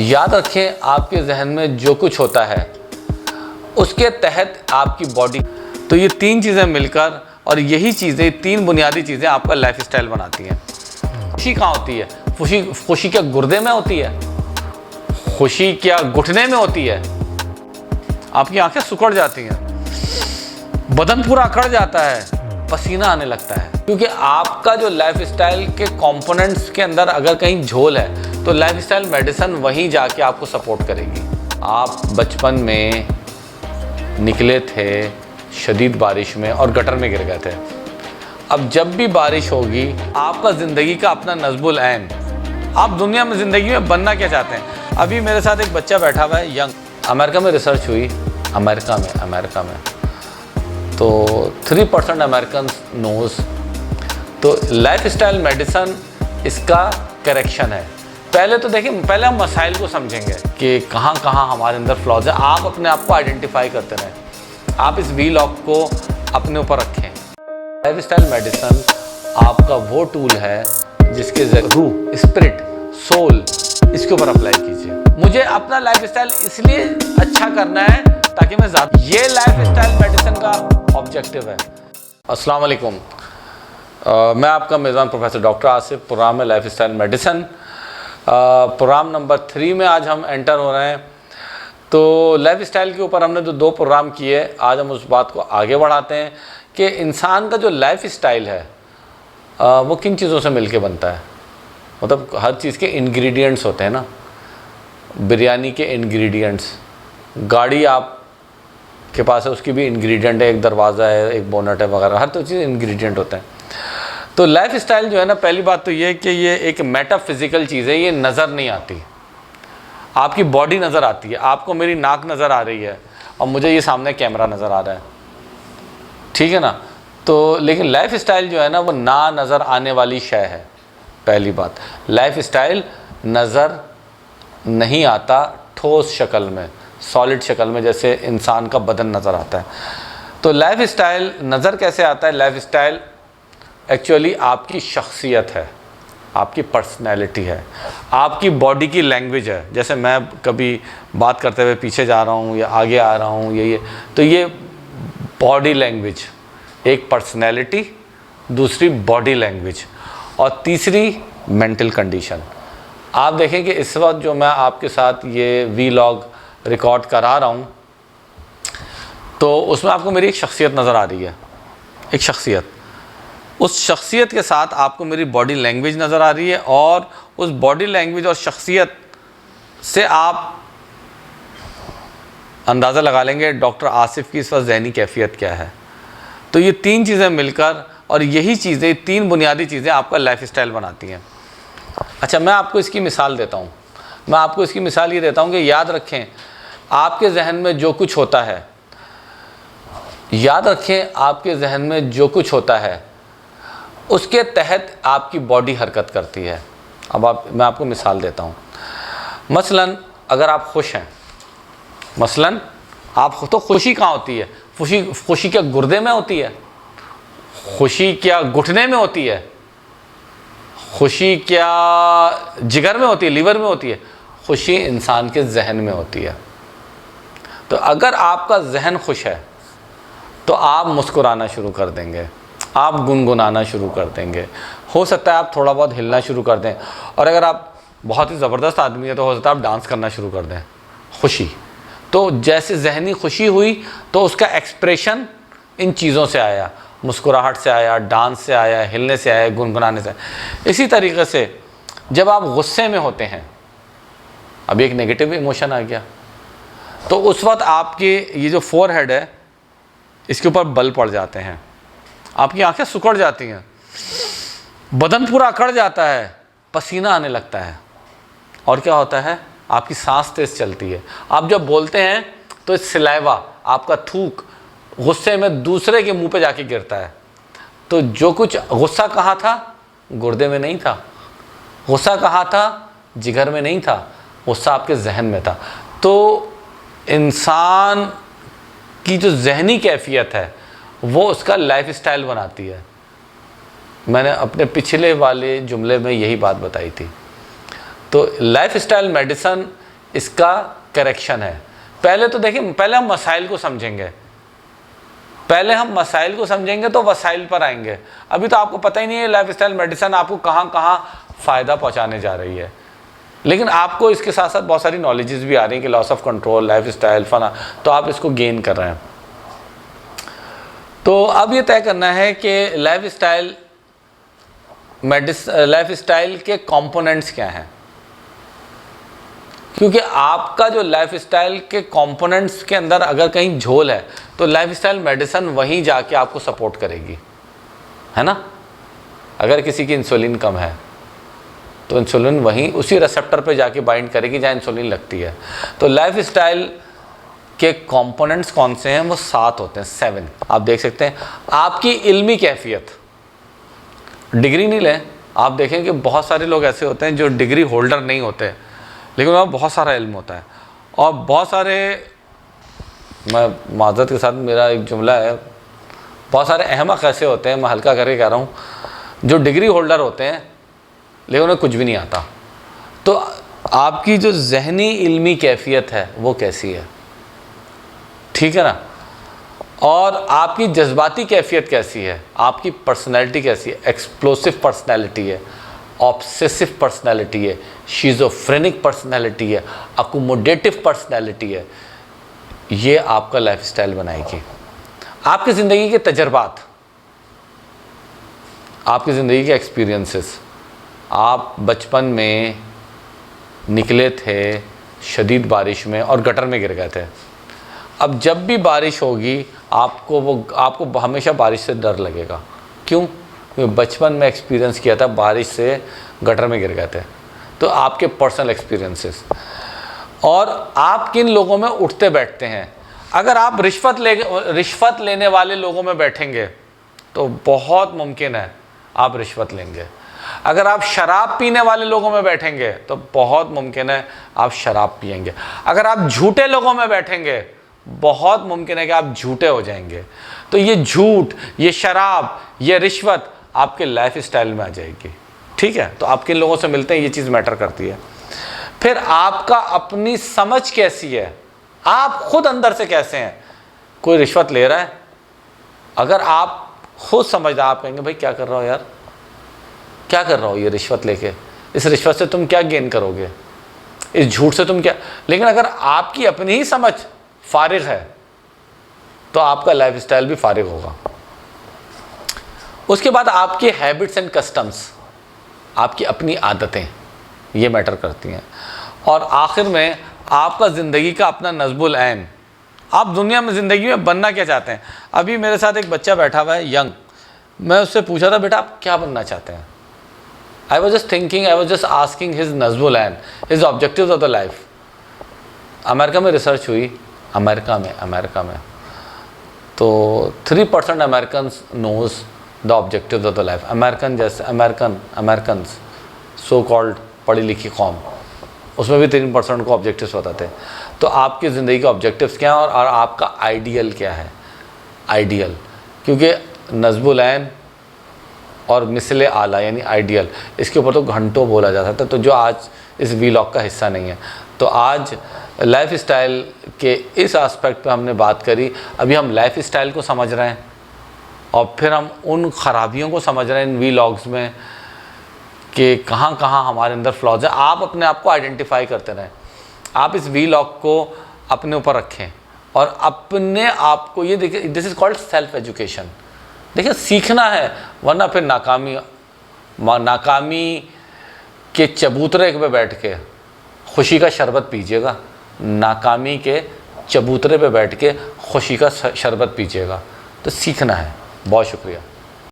याद रखें, आपके जहन में जो कुछ होता है उसके तहत आपकी बॉडी, तो ये तीन चीज़ें मिलकर और यही चीज़ें, तीन बुनियादी चीज़ें आपका लाइफस्टाइल बनाती हैं। खुशी कहाँ होती है? खुशी क्या गुर्दे में होती है? खुशी क्या घुटने में होती है? आपकी आंखें सिकुड़ जाती हैं, बदन पूरा अकड़ जाता है, पसीना आने लगता है, क्योंकि आपका जो लाइफस्टाइल के कंपोनेंट्स के अंदर अगर कहीं झोल है तो लाइफस्टाइल मेडिसिन वहीं जाके आपको सपोर्ट करेगी। आप बचपन में निकले थे शदीद बारिश में और गटर में गिर गए थे। अब जब भी बारिश होगी, आपका ज़िंदगी का अपना नज़्बुल ऐन, आप दुनिया में ज़िंदगी में बनना क्या चाहते हैं? अभी मेरे साथ एक बच्चा बैठा हुआ है, यंग, अमेरिका में रिसर्च हुई, अमेरिका में तो 3% अमेरिकन नोज, तो लाइफस्टाइल मेडिसिन इसका करेक्शन है। पहले तो देखिए, पहले हम मसाइल को समझेंगे कि कहाँ कहाँ हमारे अंदर फ्लॉज है। आप अपने आप को आइडेंटिफाई करते रहें, आप इस वीलॉग को अपने ऊपर रखें। लाइफस्टाइल मेडिसिन आपका वो टूल है जिसके रूह, स्पिरिट, सोल, इसके ऊपर अप्लाई कीजिए। मुझे अपना लाइफस्टाइल इसलिए अच्छा करना है ताकि मैं ये लाइफस्टाइल मेडिसिन का ऑब्जेक्टिव है। अस्सलाम वालेकुम, मैं आपका मेज़बान प्रोफेसर डॉक्टर आसिफ। प्रोग्राम है लाइफस्टाइल मेडिसिन, प्रोग्राम नंबर 3 में आज हम एंटर हो रहे हैं। तो लाइफस्टाइल के ऊपर हमने जो 2 प्रोग्राम किए, आज हम उस बात को आगे बढ़ाते हैं कि इंसान का जो लाइफस्टाइल है वो किन चीज़ों से मिलके बनता है। मतलब हर चीज़ के इंग्रेडिएंट्स होते हैं ना, बिरयानी के इंग्रेडिएंट्स, गाड़ी आप के पास है उसकी भी इंग्रेडिएंट है, एक दरवाज़ा है, एक बोनट है वगैरह, हर तो चीज़ इंग्रेडिएंट होते हैं। तो लाइफस्टाइल जो है ना, पहली बात तो ये है कि ये एक मेटाफिज़िकल चीज़ है, ये नज़र नहीं आती। आपकी बॉडी नज़र आती है, आपको मेरी नाक नज़र आ रही है और मुझे ये सामने कैमरा नज़र आ रहा है, ठीक है ना। तो लेकिन लाइफस्टाइल जो है ना, वो ना नज़र आने वाली शय है। पहली बात, लाइफस्टाइल नज़र नहीं आता ठोस शक्ल में, सॉलिड शक्ल में, जैसे इंसान का बदन नज़र आता है। तो लाइफस्टाइल नज़र कैसे आता है? लाइफस्टाइल एक्चुअली आपकी शख्सियत है, आपकी पर्सनैलिटी है, आपकी बॉडी की लैंग्वेज है। जैसे मैं कभी बात करते हुए पीछे जा रहा हूँ या आगे आ रहा हूँ, ये तो ये बॉडी लैंग्वेज, एक पर्सनैलिटी, दूसरी बॉडी लैंग्वेज और तीसरी मेंटल कंडीशन। आप देखें कि इस वक्त जो मैं आपके साथ ये वीलॉग रिकॉर्ड करा रहा हूँ, तो उसमें आपको मेरी एक शख्सियत नज़र आ रही है, एक शख्सियत। उस शख्सियत के साथ आपको मेरी बॉडी लैंग्वेज नज़र आ रही है और उस बॉडी लैंग्वेज और शख्सियत से आप अंदाज़ा लगा लेंगे डॉक्टर आसिफ की इस वक्त ज़हनी कैफियत क्या है। तो ये तीन चीज़ें मिलकर और यही चीज़ें, तीन बुनियादी चीज़ें आपका लाइफस्टाइल बनाती हैं। अच्छा, मैं आपको इसकी मिसाल देता हूँ। मैं आपको इसकी मिसाल ये देता हूँ कि याद रखें, आपके जहन में जो कुछ होता है, याद रखें, आपके जहन में जो कुछ होता है उसके तहत आपकी बॉडी हरकत करती है। अब मैं आपको मिसाल देता हूँ। मसलन अगर आप खुश हैं, मसलन आप, तो खुशी कहाँ होती है? खुशी क्या गुर्दे में होती है? खुशी क्या घुटने में होती है? खुशी क्या जिगर में होती है, लीवर में होती है? खुशी इंसान के जहन में होती है। तो अगर आपका जहन खुश है तो आप मुस्कुराना शुरू कर देंगे, आप गुनगुनाना शुरू कर देंगे, हो सकता है आप थोड़ा बहुत हिलना शुरू कर दें, और अगर आप बहुत ही ज़बरदस्त आदमी है तो हो सकता है आप डांस करना शुरू कर दें। खुशी, तो जैसे जहनी खुशी हुई तो उसका एक्सप्रेशन इन चीज़ों से आया, मुस्कुराहट से आया, डांस से आया, हिलने से आया, गुनगुनाने से आया। इसी तरीके से जब आप गुस्से में होते हैं, अभी एक नेगेटिव इमोशन आ गया, तो उस वक्त आपके ये जो फोरहेड है इसके ऊपर बल पड़ जाते हैं, आपकी आंखें सिकुड़ जाती हैं, बदन पूरा अकड़ जाता है, पसीना आने लगता है, और क्या होता है, आपकी सांस तेज चलती है। आप जब बोलते हैं तो सिलाइवा, आपका थूक गुस्से में दूसरे के मुंह पे जाके गिरता है। तो जो कुछ गुस्सा कहाँ था, गुर्दे में नहीं था, गुस्सा कहाँ था, जिगर में नहीं था, गुस्सा आपके जहन में था। तो इंसान की जो जहनी कैफियत है वो उसका लाइफस्टाइल बनाती है। मैंने अपने पिछले वाले जुमले में यही बात बताई थी। तो लाइफस्टाइल मेडिसिन इसका करेक्शन है। पहले तो देखिए, पहले हम मसाइल को समझेंगे, पहले हम मसाइल को समझेंगे तो वसाइल पर आएंगे। अभी तो आपको पता ही नहीं है लाइफस्टाइल मेडिसिन आपको कहाँ कहाँ फ़ायदा पहुँचाने जा रही है, लेकिन आपको इसके साथ साथ बहुत सारी नॉलेजेस भी आ रही हैं कि लॉस ऑफ कंट्रोल, लाइफस्टाइल, फना, तो आप इसको गेन कर रहे हैं। तो अब ये तय करना है कि लाइफस्टाइल के कंपोनेंट्स क्या हैं, क्योंकि आपका जो लाइफस्टाइल के कंपोनेंट्स के अंदर अगर कहीं झोल है तो लाइफस्टाइल मेडिसिन वहीं जाके आपको सपोर्ट करेगी, है ना। अगर किसी की इंसुलिन कम है तो इंसुलिन वहीं उसी रिसेप्टर पे जाके बाइंड करेगी जहाँ इंसुलिन लगती है। तो लाइफस्टाइल के कंपोनेंट्स कौन से हैं, वो 7 होते हैं, 7 आप देख सकते हैं। आपकी इल्मी कैफियत, डिग्री नहीं लें, आप देखें कि बहुत सारे लोग ऐसे होते हैं जो डिग्री होल्डर नहीं होते लेकिन वहाँ बहुत सारा इल्म होता है। और बहुत सारे, मैं माज़रत के साथ मेरा एक जुमला है, बहुत सारे अहमक ऐसे होते हैं, मैं हल्का करके कह रहा हूँ, जो डिग्री होल्डर होते हैं लेकिन उन्हें कुछ भी नहीं आता। तो आपकी जो ज़हनी इल्मी कैफियत है वो कैसी है, ठीक है ना, और आपकी जज्बाती कैफियत कैसी है, आपकी पर्सनैलिटी कैसी है, एक्सप्लोसिव पर्सनैलिटी है, ऑब्सेसिव पर्सनैलिटी है, शिज़ोफ्रेनिक पर्सनैलिटी है, अकोमोडेटिव पर्सनैलिटी है, ये आपका लाइफस्टाइल बनाएगी। आपकी ज़िंदगी के तजर्बात, आपकी ज़िंदगी के एक्सपीरियंसेस, आप बचपन में निकले थे शदीद बारिश में और गटर में गिर गए थे। अब जब भी बारिश होगी आपको हमेशा बारिश से डर लगेगा। क्यों? क्योंकि बचपन में एक्सपीरियंस किया था, बारिश से गटर में गिर गए थे। तो आपके पर्सनल एक्सपीरियंसेस, और आप किन लोगों में उठते बैठते हैं। अगर आप रिश्वत लेने वाले लोगों में बैठेंगे तो बहुत मुमकिन है आप रिश्वत लेंगे। अगर आप शराब पीने वाले लोगों में बैठेंगे तो बहुत मुमकिन है आप शराब पिएंगे। अगर आप झूठे लोगों में बैठेंगे बहुत मुमकिन है कि आप झूठे हो जाएंगे। तो ये झूठ, ये शराब, ये रिश्वत आपके लाइफ स्टाइल में आ जाएगी, ठीक है। तो आप किन लोगों से मिलते हैं ये चीज़ मैटर करती है। फिर आपका अपनी समझ कैसी है, आप खुद अंदर से कैसे हैं। कोई रिश्वत ले रहा है, अगर आप खुद समझदार, आप कहेंगे भाई क्या कर रहा हो यार, क्या कर रहा हो ये रिश्वत लेके, इस रिश्वत से तुम क्या गेन करोगे, इस झूठ से तुम क्या। लेकिन अगर आपकी अपनी ही समझ फारिग है तो आपका लाइफस्टाइल भी फारिग होगा। उसके बाद आपके हैबिट्स एंड कस्टम्स, आपकी अपनी आदतें, ये मैटर करती हैं। और आखिर में आपका ज़िंदगी का अपना नज़्मुल ऐन, आप दुनिया में ज़िंदगी में बनना क्या चाहते हैं। अभी मेरे साथ एक बच्चा बैठा हुआ है यंग, मैं उससे पूछा था बेटा आप क्या बनना चाहते हैं। I was just asking his नज़्मुल ऐन, his objectives of the life। America में रिसर्च हुई, अमेरिका में तो 3% American knows the objectives of the life. American जैसे अमेरिकन सो कॉल्ड पढ़ी लिखी कौम, उसमें भी 3% को ऑब्जेक्टिव्स बताते हैं। तो आपकी ज़िंदगी के ऑब्जेक्टिव्स क्या हैं और आपका आइडियल क्या है। आइडियल, क्योंकि नज़्मुल ऐन और मिसले आला यानी आइडियल, इसके ऊपर तो घंटों बोला जा सकता है, तो जो आज इस वीलॉग का हिस्सा नहीं है। तो आज लाइफ स्टाइल के इस एस्पेक्ट पे हमने बात करी। अभी हम लाइफ स्टाइल को समझ रहे हैं और फिर हम उन ख़राबियों को समझ रहे हैं इन वीलॉग्स में कि कहाँ कहाँ हमारे अंदर फ्लॉज हैं। आप अपने आप को आइडेंटिफाई करते रहें, आप इस वीलॉग को अपने ऊपर रखें और अपने आप को, ये देखिए this is called self education. देखिए सीखना है, वरना फिर नाकामी के चबूतरे पे बैठ के खुशी का शरबत पीजिएगा, नाकामी के चबूतरे पे बैठ के खुशी का शरबत पीजिएगा। तो सीखना है। बहुत शुक्रिया।